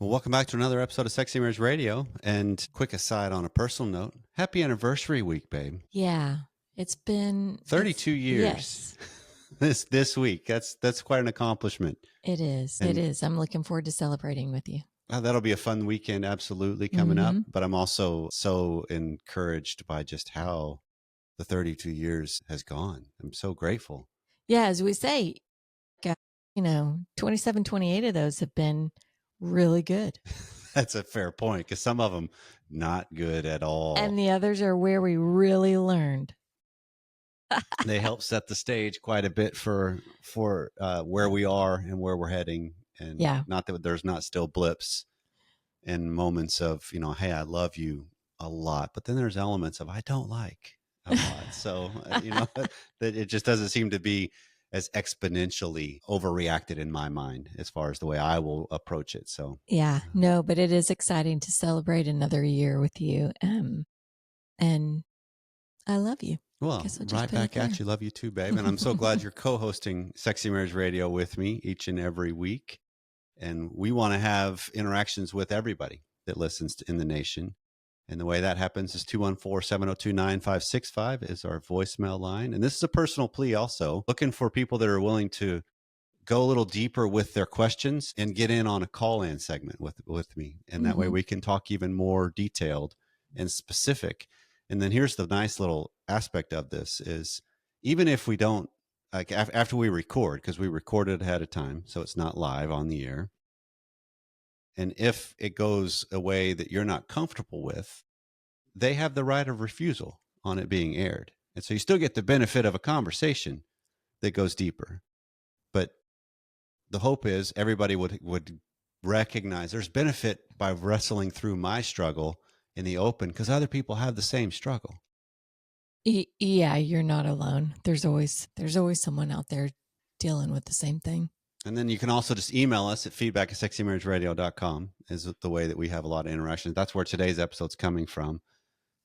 Well, welcome back to another episode of Sexy Marriage Radio. And quick aside on a personal note, happy anniversary week, babe. Yeah, it's been 32 years. Yes, this week. That's quite an accomplishment. it is. And It is. I'm looking forward to celebrating with you. that'll be a fun weekend, absolutely, coming up. But I'm also so encouraged by just how the 32 years has gone. I'm so grateful. Yeah, as we say, 27, 28 of those have been really good. That's a fair point because some of them not good at all. And the others are where we really learned. They help set the stage quite a bit for where we are and where we're heading. And not that there's not still blips and moments of, hey, I love you a lot, but then there's elements of I don't like a lot. So, that it just doesn't seem to be as exponentially overreacted in my mind as far as the way I will approach it. So, no, but it is exciting to celebrate another year with you. And I love you. Well, right back at you. Love you too, babe. And I'm so glad you're co-hosting Sexy Marriage Radio with me each and every week. And we want to have interactions with everybody that listens in the nation. And the way that happens is 214-702-9565 is our voicemail line. And this is a personal plea also, looking for people that are willing to go a little deeper with their questions and get in on a call-in segment with me. And that way we can talk even more detailed and specific. And then here's the nice little aspect of this is even if we don't, like after we record, because we record it ahead of time, so it's not live on the air. And if it goes a way that you're not comfortable with, they have the right of refusal on it being aired. And so you still get the benefit of a conversation that goes deeper. But the hope is everybody would recognize there's benefit by wrestling through my struggle in the open because other people have the same struggle. Yeah, you're not alone. There's always someone out there dealing with the same thing. And then you can also just email us at feedback@sexymarriageradio.com is the way that we have a lot of interactions. That's where today's episode's coming from,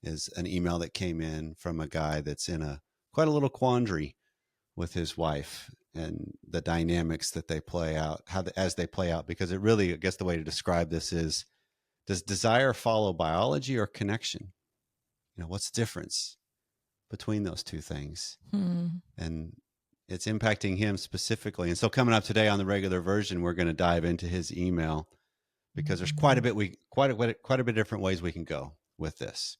is an email that came in from a guy that's in quite a little quandary with his wife and the dynamics that they play out, as they play out, because it really, I guess the way to describe this is, does desire follow biology or connection? What's the difference between those two things? And it's impacting him specifically. And so coming up today on the regular version, we're going to dive into his email because there's quite a bit different ways we can go with this.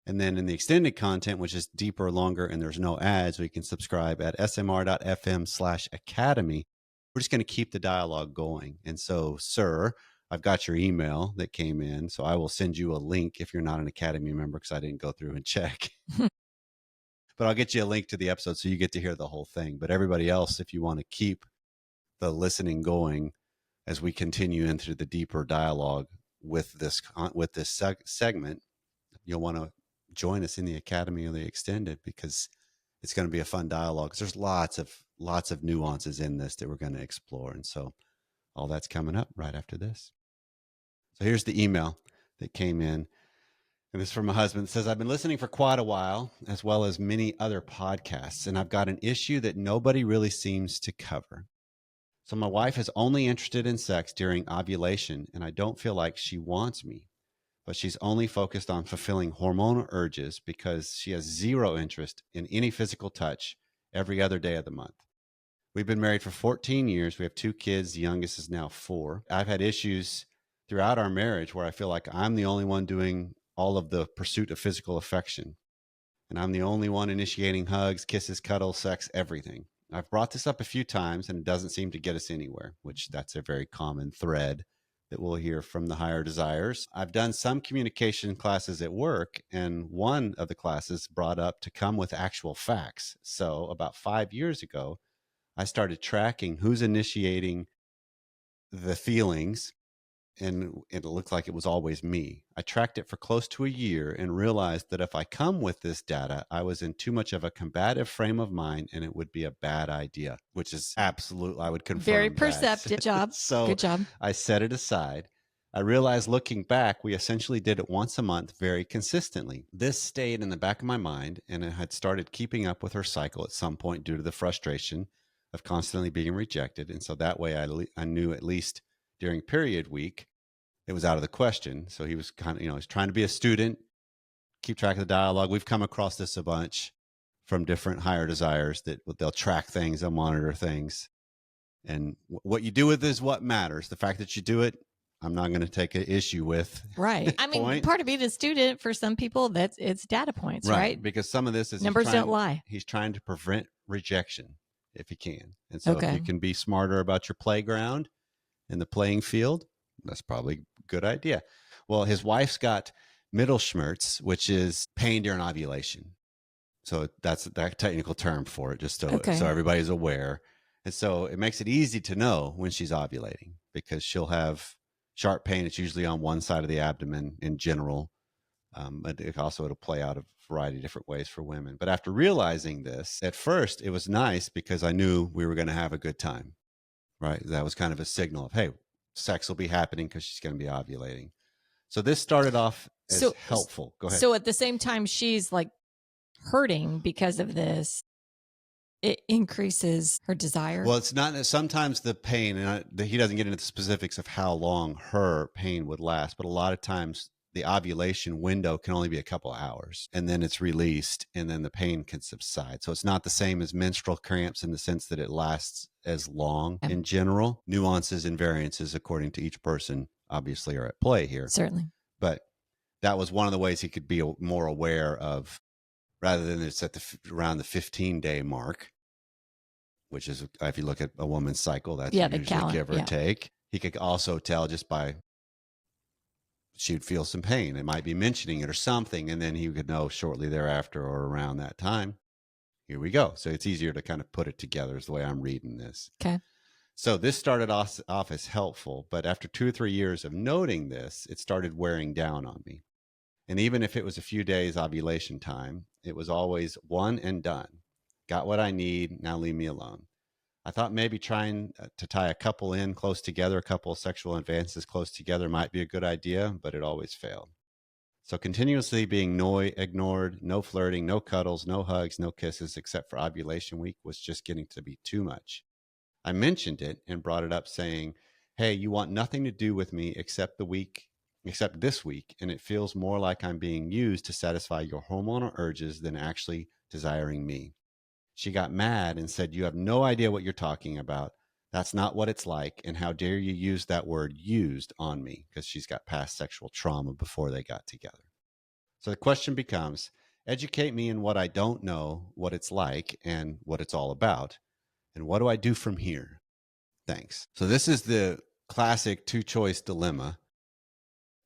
And then in the extended content, which is deeper, longer, and there's no ads, we can subscribe at smr.fm/academy. We're just going to keep the dialogue going. And so, sir, I've got your email that came in, so I will send you a link if you're not an Academy member because I didn't go through and check. But I'll get you a link to the episode so you get to hear the whole thing. But everybody else, if you want to keep the listening going as we continue into the deeper dialogue with this segment, you'll want to join us in the Academy or the Extended because it's going to be a fun dialogue. There's lots of nuances in this that we're going to explore. And so all that's coming up right after this. So here's the email that came in. And it's from my husband. It says, I've been listening for quite a while, as well as many other podcasts, and I've got an issue that nobody really seems to cover. So my wife is only interested in sex during ovulation, and I don't feel like she wants me, but she's only focused on fulfilling hormonal urges because she has zero interest in any physical touch every other day of the month. We've been married for 14 years. We have 2 kids. The youngest is now 4. I've had issues throughout our marriage where I feel like I'm the only one doing all of the pursuit of physical affection. And I'm the only one initiating hugs, kisses, cuddles, sex, everything. I've brought this up a few times and it doesn't seem to get us anywhere, which that's a very common thread that we'll hear from the higher desires. I've done some communication classes at work, and one of the classes brought up to come with actual facts. So about 5 years ago, I started tracking who's initiating the feelings, and it looked like it was always me. I tracked it for close to a year and realized that if I come with this data, I was in too much of a combative frame of mind and it would be a bad idea, which is absolutely, I would confirm. Very perceptive job. So good job. I set it aside. I realized looking back, we essentially did it once a month very consistently. This stayed in the back of my mind, and it had started keeping up with her cycle at some point due to the frustration of constantly being rejected. And so that way I knew at least during period week, it was out of the question. So he was kind of, he's trying to be a student, keep track of the dialogue. We've come across this a bunch from different higher desires that they'll track things, they'll monitor things. And what you do with it is what matters. The fact that you do it, I'm not going to take an issue with. Right. I mean, part of being a student for some people, it's data points, right? Because some of this is numbers don't lie. He's trying to prevent rejection if he can. And so if you can be smarter about your playground and the playing field, that's probably a good idea. Well, his wife's got Mittelschmerz, which is pain during ovulation. So that's that technical term for it, just so everybody's aware. And so it makes it easy to know when she's ovulating because she'll have sharp pain. It's usually on one side of the abdomen in general. But it'll play out a variety of different ways for women. But after realizing this, at first it was nice because I knew we were going to have a good time, right? That was kind of a signal of, hey, sex will be happening because she's going to be ovulating. So this started off as helpful. Go ahead. So at the same time, she's like hurting because of this. It increases her desire. Well, it's not. Sometimes the pain, and he doesn't get into the specifics of how long her pain would last, but a lot of times the ovulation window can only be a couple hours, and then it's released, and then the pain can subside. So it's not the same as menstrual cramps in the sense that it lasts as long in general. Nuances and variances according to each person obviously are at play here. Certainly. But that was one of the ways he could be more aware of, rather than it's at around the 15-day mark, which is, if you look at a woman's cycle, that's usually give or take. He could also tell just by, she'd feel some pain. It might be mentioning it or something. And then he could know shortly thereafter or around that time, here we go. So it's easier to kind of put it together is the way I'm reading this. Okay. So this started off as helpful, but after 2 or 3 years of noting this, it started wearing down on me. And even if it was a few days ovulation time, it was always one and done. Got what I need. Now leave me alone. I thought maybe trying to tie a couple in close together, a couple of sexual advances close together might be a good idea, but it always failed. So continuously being ignored, no flirting, no cuddles, no hugs, no kisses, except for ovulation week was just getting to be too much. I mentioned it and brought it up saying, hey, you want nothing to do with me except this week, and it feels more like I'm being used to satisfy your hormonal urges than actually desiring me. She got mad and said, you have no idea what you're talking about. That's not what it's like. And how dare you use that word used on me, because she's got past sexual trauma before they got together. So the question becomes, educate me in what I don't know, what it's like, and what it's all about. And what do I do from here? Thanks. So this is the classic two-choice dilemma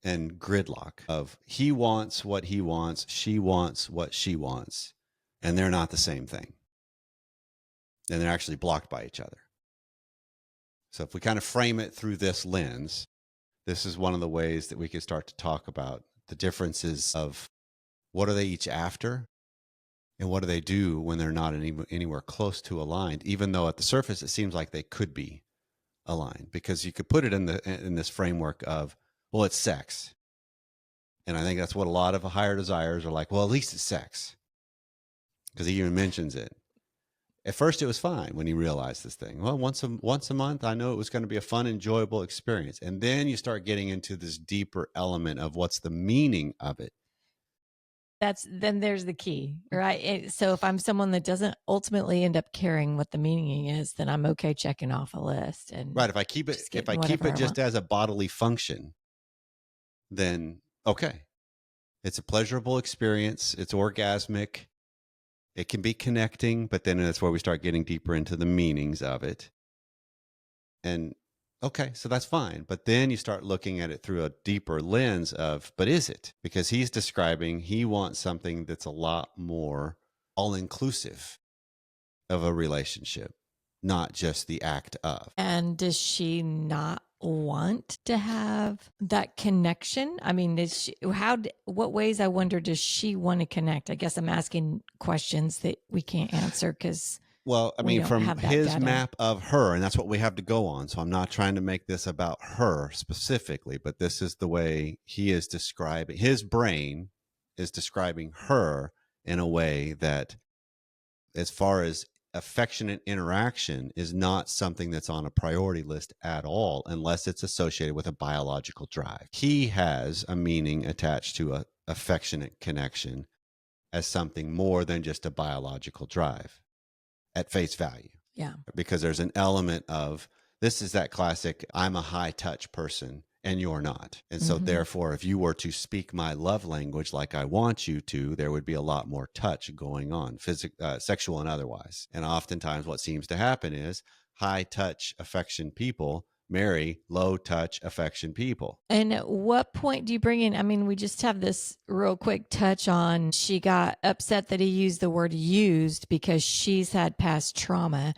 and gridlock of he wants what he wants, she wants what she wants, and they're not the same thing. And they're actually blocked by each other. So if we kind of frame it through this lens, this is one of the ways that we could start to talk about the differences of what are they each after and what do they do when they're not anywhere close to aligned, even though at the surface it seems like they could be aligned, because you could put it in this framework of, well, it's sex. And I think that's what a lot of higher desires are like, well, at least it's sex, because he even mentions it. At first, it was fine when he realized this thing. Well, once a month, I know it was going to be a fun, enjoyable experience. And then you start getting into this deeper element of what's the meaning of it. Then there's the key, right? So if I'm someone that doesn't ultimately end up caring what the meaning is, then I'm okay checking off a list. And right, if I keep it just as a bodily function, then okay, it's a pleasurable experience. It's orgasmic. It can be connecting, but then that's where we start getting deeper into the meanings of it. And okay, so that's fine. But then you start looking at it through a deeper lens of, but is it? Because he's describing, he wants something that's a lot more all-inclusive of a relationship, not just the act of. And does she not want to have that connection? I mean, what ways, I wonder, does she want to connect? I guess I'm asking questions that we can't answer because well, I mean, from his map of her, and that's what we have to go on. So I'm not trying to make this about her specifically, but this is the way he is describing, his brain is describing her in a way that, as far as affectionate interaction is not something that's on a priority list at all unless it's associated with a biological drive. He has a meaning attached to a affectionate connection as something more than just a biological drive at face value. Yeah. Because there's an element of, this is that classic, I'm a high touch person and you're not. And so therefore, if you were to speak my love language like I want you to, there would be a lot more touch going on, sexual and otherwise. And oftentimes what seems to happen is high touch affection people marry low touch affection people. And at what point do you bring in? I mean, we just have this real quick touch on she got upset that he used the word used because she's had past trauma.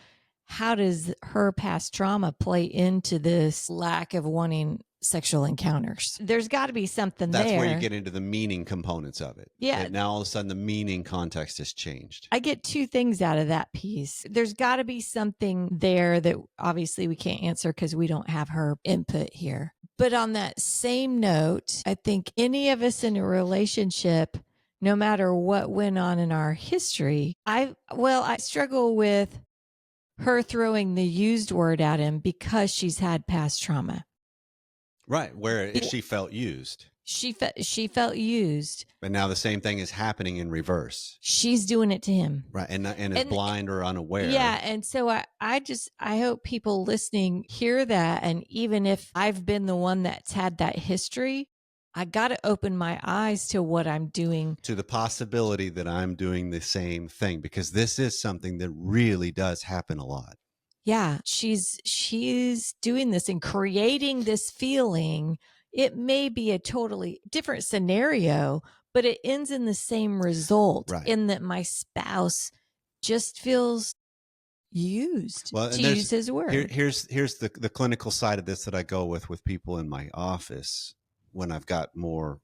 How does her past trauma play into this lack of wanting sexual encounters? There's got to be something That's there. where you get into the meaning components of it. Yeah. And now all of a sudden the meaning context has changed. I get two things out of that piece. There's got to be something there that obviously we can't answer because we don't have her input here. But on that same note, I think any of us in a relationship, no matter what went on in our history, I struggle with her throwing the used word at him because she's had past trauma. Right, where she felt used. She felt used. But now the same thing is happening in reverse. She's doing it to him. Right. And is blind or unaware. Yeah. And so I hope people listening hear that. And even if I've been the one that's had that history, I got to open my eyes to what I'm doing. To the possibility that I'm doing the same thing, because this is something that really does happen a lot. Yeah. She's doing this and creating this feeling. It may be a totally different scenario, but it ends in the same result, right, in that my spouse just feels used, to use his word. Here's the clinical side of this that I go with people in my office when I've got more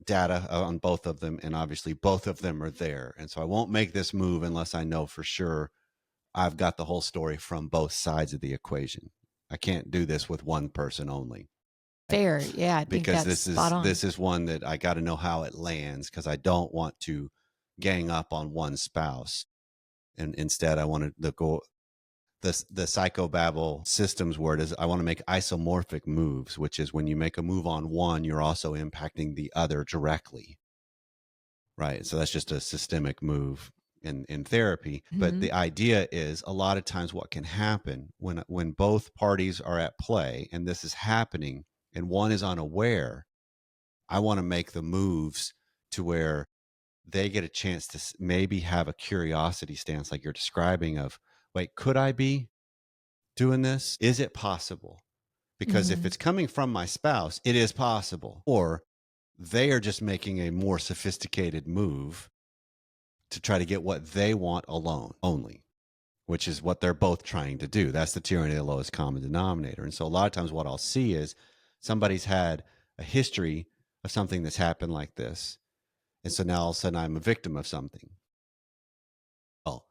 data on both of them, and obviously both of them are there. And so I won't make this move unless I know for sure I've got the whole story from both sides of the equation. I can't do this with one person only. Fair. Yeah. I think because that's this is one that I got to know how it lands, because I don't want to gang up on one spouse. And instead I want to go, the psychobabble systems word is, I want to make isomorphic moves, which is when you make a move on one, you're also impacting the other directly. Right. So that's just a systemic move in therapy. But the idea is, a lot of times what can happen when both parties are at play and this is happening and one is unaware, I want to make the moves to where they get a chance to maybe have a curiosity stance like you're describing of, wait, could I be doing this? Is it possible? Because if it's coming from my spouse, it is possible. Or they are just making a more sophisticated move to try to get what they want alone only, which is what they're both trying to do. That's the tyranny of the lowest common denominator. And so a lot of times what I'll see is somebody's had a history of something that's happened like this. And so now all of a sudden I'm a victim of something. Well,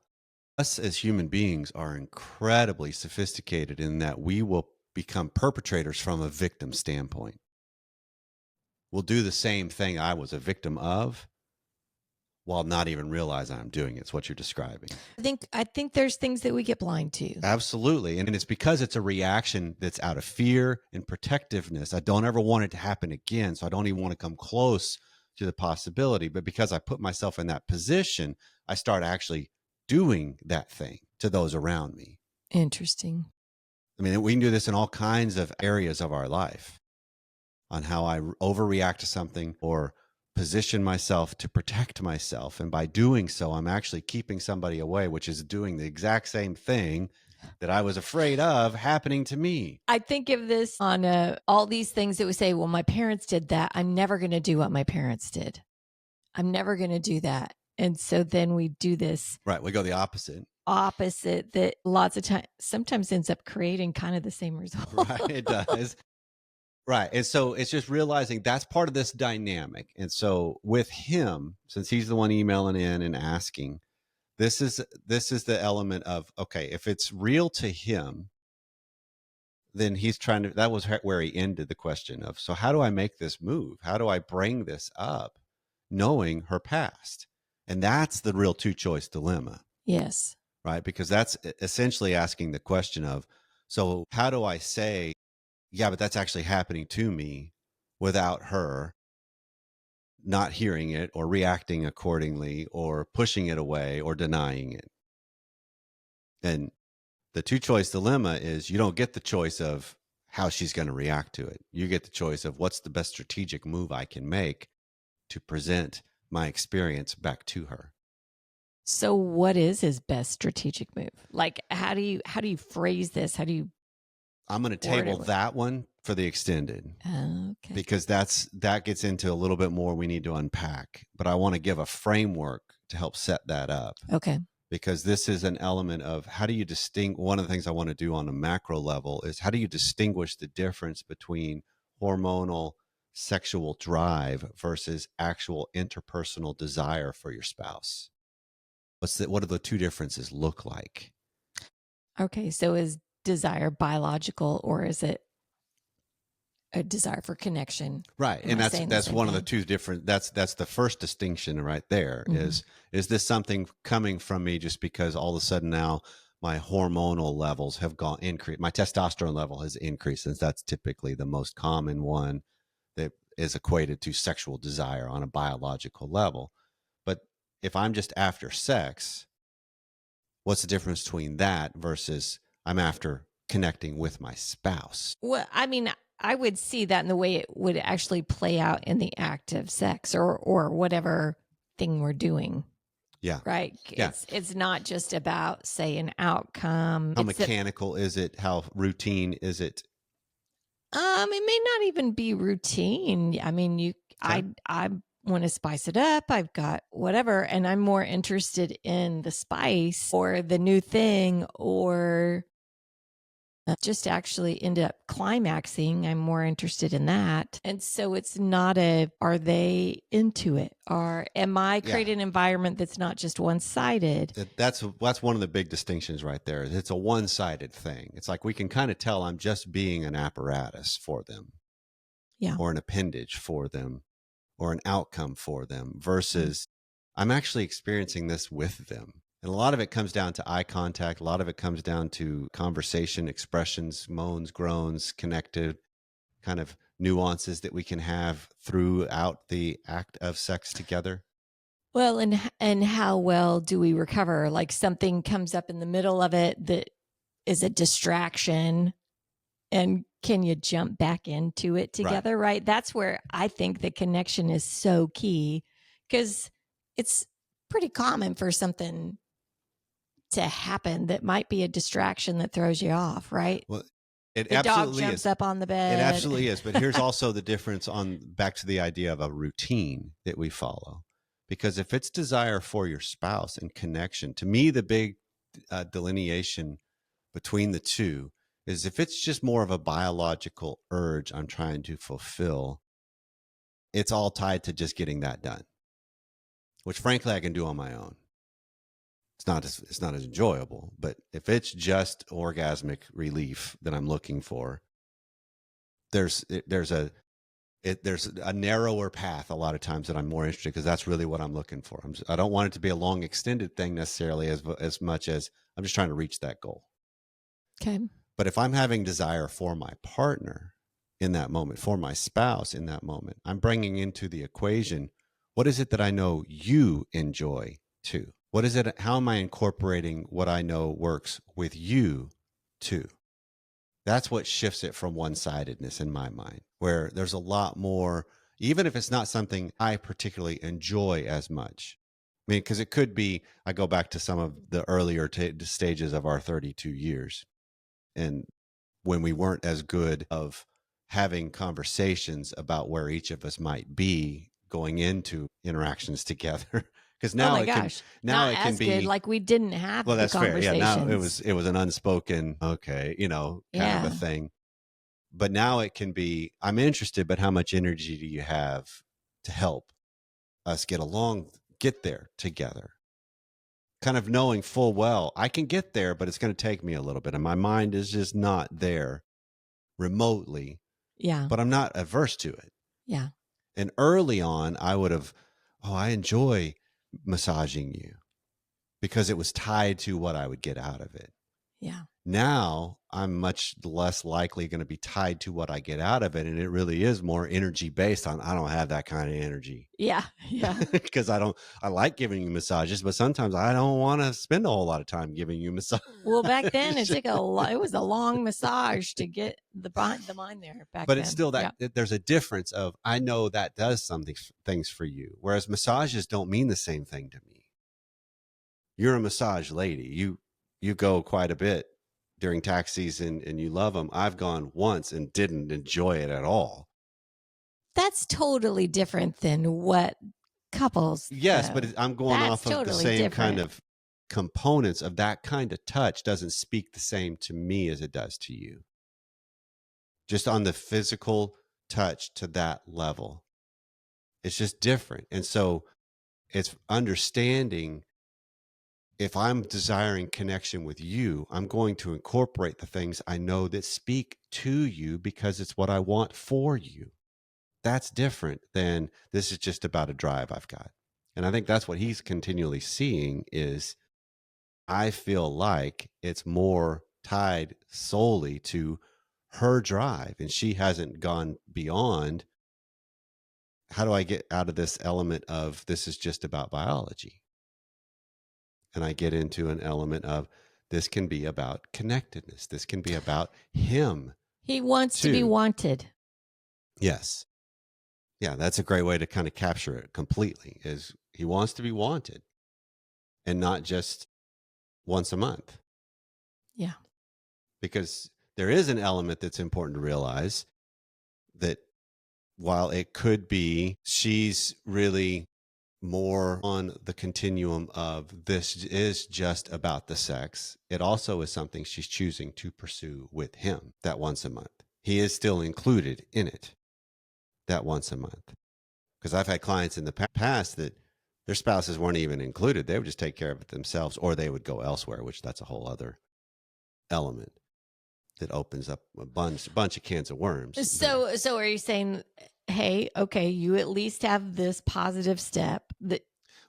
us as human beings are incredibly sophisticated in that we will become perpetrators from a victim standpoint. We'll do the same thing I was a victim of while not even realizing I'm doing it. It's what you're describing. I think there's things that we get blind to. Absolutely. And it's because it's a reaction that's out of fear and protectiveness. I don't ever want it to happen again. So I don't even want to come close to the possibility. But because I put myself in that position, I start actually doing that thing to those around me. Interesting. I mean, we can do this in all kinds of areas of our life, on how I overreact to something or position myself to protect myself. And by doing so, I'm actually keeping somebody away, which is doing the exact same thing that I was afraid of happening to me. I think of this on all these things that we say, well, my parents did that. I'm never going to do what my parents did. I'm never going to do that. And so then we do this. Right. We go the opposite that lots of times sometimes ends up creating kind of the same result. Right. It does. Right. And so it's just realizing that's part of this dynamic. And so with him, since he's the one emailing in and asking, this is the element of, okay, if it's real to him, then he's trying to, that was where he ended the question of, so how do I make this move? How do I bring this up knowing her past? And that's the real two choice dilemma. Yes. right? Because that's essentially asking the question of, so how do I say, yeah, but that's actually happening to me without her not hearing it or reacting accordingly or pushing it away or denying it? And the two choice dilemma is you don't get the choice of how she's going to react to it. You get the choice of what's the best strategic move I can make to present my experience back to her. So what is his best strategic move? Like how do you phrase this? How do you I'm going to table that one for the extended. Okay. Because that gets into a little bit more we need to unpack, but I want to give a framework to help set that up. Okay. Because this is an element of how do you distinguish. One of the things I want to do on a macro level is how do you distinguish the difference between hormonal sexual drive versus actual interpersonal desire for your spouse? What do the two differences look like? Okay, so is desire biological or is it a desire for connection? Right. Am And I saying the that's same one of the thing? two different, that's the first distinction right there. Is this something coming from me just because all of a sudden now my hormonal levels have gone increased, my testosterone level has increased, since that's typically the most common one that is equated to sexual desire on a biological level. But if I'm just after sex, what's the difference between that versus I'm after connecting with my spouse? Well, I mean, I would see that in the way it would actually play out in the act of sex or whatever thing we're doing. Yeah. Right. Yeah. It's not just about, say, an outcome. How mechanical is it? How routine is it? It may not even be routine. I mean, I want to spice it up. I've got whatever, and I'm more interested in the spice or the new thing or just actually end up climaxing. I'm more interested in that. And so it's not are they into it? Or am I creating an environment that's not just one-sided? That's one of the big distinctions right there. It's a one-sided thing. It's like we can kind of tell I'm just being an apparatus for them. Yeah. Or an appendage for them or an outcome for them versus I'm actually experiencing this with them. And a lot of it comes down to eye contact. A lot of it comes down to conversation, expressions, moans, groans, connected kind of nuances that we can have throughout the act of sex together. Well, and how well do we recover? Like something comes up in the middle of it that is a distraction, and can you jump back into it together? Right. That's where I think the connection is so key, because it's pretty common for something to happen that might be a distraction that throws you off, right? Well, it The dog absolutely jumps is. up on the bed. It absolutely is. But here's also the difference on back to the idea of a routine that we follow. Because if it's desire for your spouse and connection, to me, the big delineation between the two is if it's just more of a biological urge I'm trying to fulfill, it's all tied to just getting that done, which frankly I can do on my own. It's not as enjoyable, but if it's just orgasmic relief that I'm looking for, there's a narrower path a lot of times that I'm more interested, because that's really what I'm looking for. I don't want it to be a long extended thing necessarily as much as I'm just trying to reach that goal. Okay. But if I'm having desire for my partner in that moment, for my spouse in that moment, I'm bringing into the equation, what is it that I know you enjoy too? What is it? How am I incorporating what I know works with you too? That's what shifts it from one-sidedness in my mind, where there's a lot more, even if it's not something I particularly enjoy as much. I mean, because it could be, I go back to some of the earlier stages of our 32 years. And when we weren't as good of having conversations about where each of us might be going into interactions together. Because now it can be good, like we didn't have well, that's the fair. Yeah, now it was an unspoken, okay, kind of a thing. But now it can be, I'm interested, but how much energy do you have to help us get there together? Kind of knowing full well I can get there, but it's going to take me a little bit, and my mind is just not there remotely. Yeah. But I'm not averse to it. Yeah. And early on, I would have, I enjoy massaging you. because it was tied to what I would get out of it. Yeah. Now I'm much less likely going to be tied to what I get out of it. And it really is more energy based on, I don't have that kind of energy. Yeah. Yeah. Because I like giving you massages, but sometimes I don't want to spend a whole lot of time giving you massage. Well, back then it was a long massage to get the mind there back but then. It's still that there's a difference of, I know that does things for you. Whereas massages don't mean the same thing to me. You're a massage lady. You go quite a bit during tax season and you love them. I've gone once and didn't enjoy it at all. That's totally different than what couples. Yes, but I'm going off of the same different. kind of components of that kind of touch. Doesn't speak the same to me as it does to you. Just on the physical touch to that level. It's just different. And so it's understanding, if I'm desiring connection with you, I'm going to incorporate the things I know that speak to you because it's what I want for you. That's different than this is just about a drive I've got. And I think that's what he's continually seeing is, I feel like it's more tied solely to her drive, and she hasn't gone beyond, how do I get out of this element of this is just about biology? And I get into an element of this can be about connectedness. This can be about him. He wants to be wanted. Yes. Yeah, that's a great way to kind of capture it completely, is he wants to be wanted and not just once a month. Yeah. Because there is an element that's important to realize, that while it could be she's really more on the continuum of this is just about the sex, it also is something she's choosing to pursue with him that once a month. He is still included in it that once a month. Because I've had clients in the past that their spouses weren't even included. They would just take care of it themselves, or they would go elsewhere, which that's a whole other element that opens up a bunch of cans of worms. So are you saying, hey, okay, you at least have this positive step that,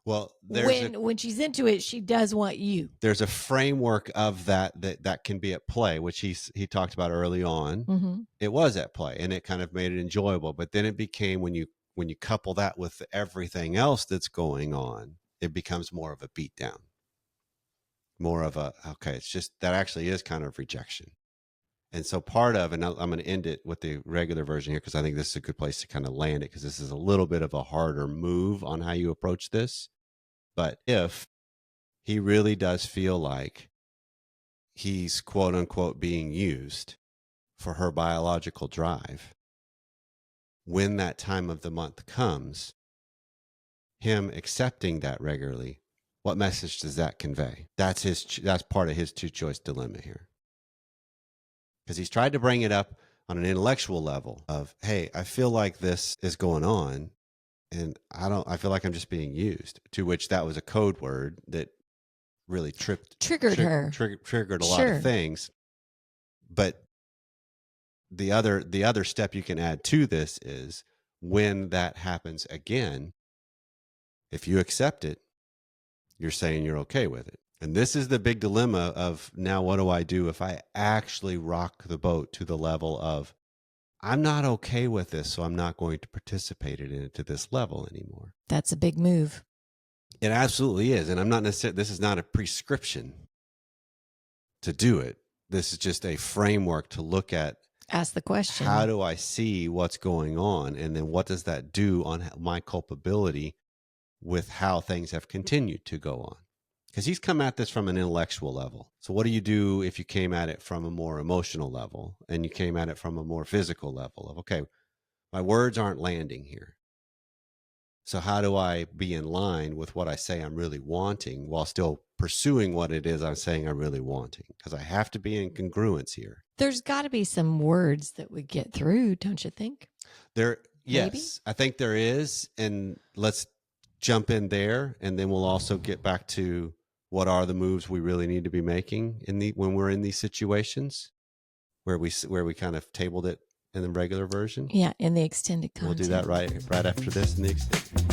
well, when she's into it, she does want you. There's a framework of that can be at play, which he talked about early on. Mm-hmm. It was at play, and it kind of made it enjoyable. But then it became, when you couple that with everything else that's going on, it becomes more of a beatdown, more of a, okay, it's just, that actually is kind of rejection. And so part of, and I'm going to end it with the regular version here, because I think this is a good place to kind of land it, because this is a little bit of a harder move on how you approach this. But if he really does feel like he's quote unquote being used for her biological drive, when that time of the month comes, him accepting that regularly, what message does that convey? That's part of his two-choice dilemma here. Because he's tried to bring it up on an intellectual level of, hey, I feel like this is going on, and I feel like I'm just being used, to which that was a code word that really triggered her, triggered a lot of things. But the other step you can add to this is, when that happens again, if you accept it, you're saying you're okay with it. And this is the big dilemma of, now what do I do if I actually rock the boat to the level of, I'm not okay with this, so I'm not going to participate in it to this level anymore. That's a big move. It absolutely is. And I'm not necessarily, this is not a prescription to do it. This is just a framework to look at. Ask the question. How do I see what's going on? And then what does that do on my culpability with how things have continued to go on? Because he's come at this from an intellectual level. So what do you do if you came at it from a more emotional level, and you came at it from a more physical level of, okay, my words aren't landing here. So how do I be in line with what I say I'm really wanting while still pursuing what it is I'm saying I'm really wanting? Because I have to be in congruence here. There's got to be some words that would get through, don't you think? Yes, I think there is. And let's jump in there, and then we'll also get back to what are the moves we really need to be making when we're in these situations where we kind of tabled it in the regular version. Yeah, in the extended content. We'll do that right after this in the extended.